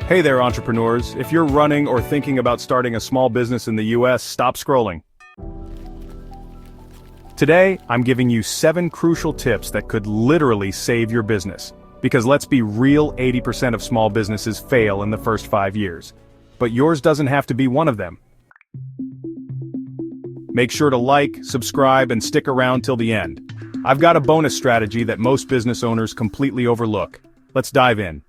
Hey there, entrepreneurs. If you're running or thinking about starting a small business in the US, stop scrolling. Today, I'm giving you 7 crucial tips that could literally save your business. Because let's be real, 80% of small businesses fail in the first 5 years. But yours doesn't have to be one of them. Make sure to like, subscribe, and stick around till the end. I've got a bonus strategy that most business owners completely overlook. Let's dive in.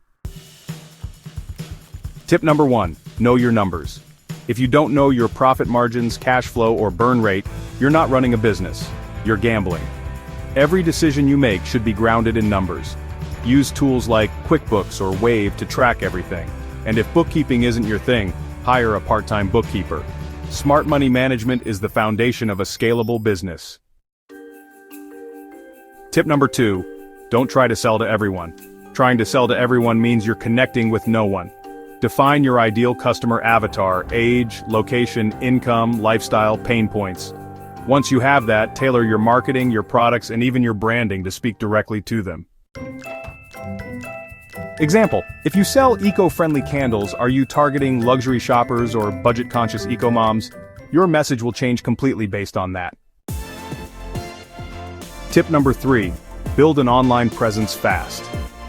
Tip number 1, know your numbers. If you don't know your profit margins, cash flow, or burn rate, you're not running a business. You're gambling. Every decision you make should be grounded in numbers. Use tools like QuickBooks or Wave to track everything. And if bookkeeping isn't your thing, hire a part-time bookkeeper. Smart money management is the foundation of a scalable business. Tip number 2, don't try to sell to everyone. Trying to sell to everyone means you're connecting with no one. Define your ideal customer avatar: age, location, income, lifestyle, pain points. Once you have that, tailor your marketing, your products, and even your branding to speak directly to them. Example, if you sell eco-friendly candles, are you targeting luxury shoppers or budget-conscious eco-moms? Your message will change completely based on that. Tip number 3, build an online presence fast.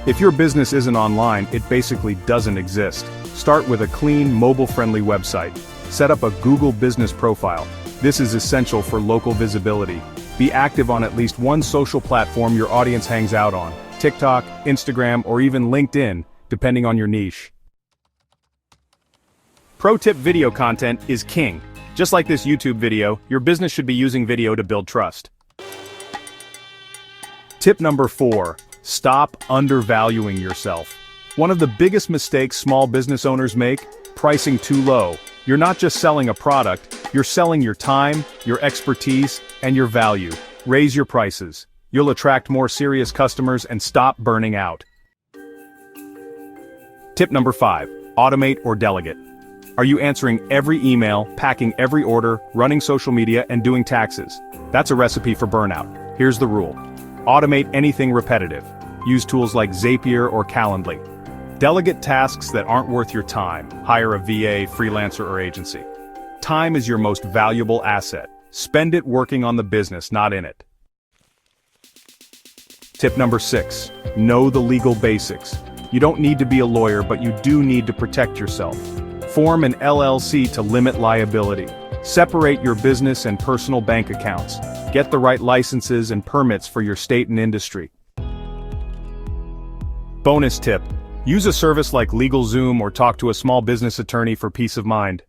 If your business isn't online, it basically doesn't exist. Start with a clean, mobile-friendly website. Set up a Google business profile. This is essential for local visibility. Be active on at least one social platform your audience hangs out on: TikTok, Instagram, or even LinkedIn, depending on your niche. Pro tip: video content is king. Just like this YouTube video, your business should be using video to build trust. Tip number 4, stop undervaluing yourself. One of the biggest mistakes small business owners make: pricing too low. You're not just selling a product, you're selling your time, your expertise, and your value. Raise your prices. You'll attract more serious customers and stop burning out. Tip number 5, automate or delegate. Are you answering every email, packing every order, running social media, and doing taxes? That's a recipe for burnout. Here's the rule: automate anything repetitive. Use tools like Zapier or Calendly. Delegate tasks that aren't worth your time. Hire a VA, freelancer, or agency. Time is your most valuable asset. Spend it working on the business, not in it. Tip number 6, know the legal basics. You don't need to be a lawyer, but you do need to protect yourself. Form an LLC to limit liability. Separate your business and personal bank accounts. Get the right licenses and permits for your state and industry. Bonus tip: use a service like LegalZoom or talk to a small business attorney for peace of mind.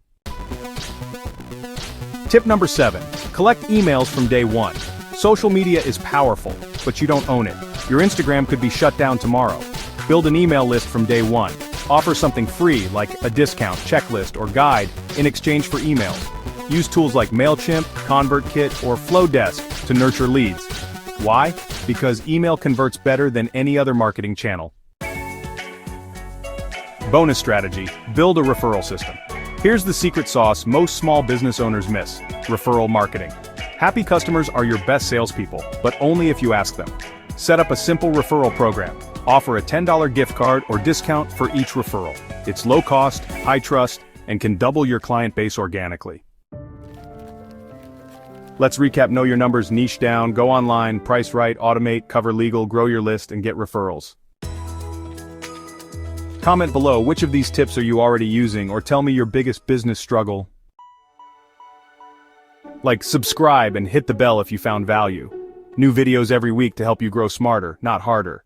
Tip number 7, collect emails from day 1. Social media is powerful, but you don't own it. Your Instagram could be shut down tomorrow. Build an email list from day 1. Offer something free like a discount, checklist, or guide in exchange for emails. Use tools like MailChimp, ConvertKit, or Flowdesk to nurture leads. Why? Because email converts better than any other marketing channel. Bonus strategy: build a referral system. Here's the secret sauce most small business owners miss: referral marketing. Happy customers are your best salespeople, but only if you ask them. Set up a simple referral program. Offer a $10 gift card or discount for each referral. It's low cost, high trust, and can double your client base organically. Let's recap: know your numbers, niche down, go online, price right, automate, cover legal, grow your list, and get referrals. Comment below which of these tips are you already using, or tell me your biggest business struggle. Like, subscribe, and hit the bell if you found value. New videos every week to help you grow smarter, not harder.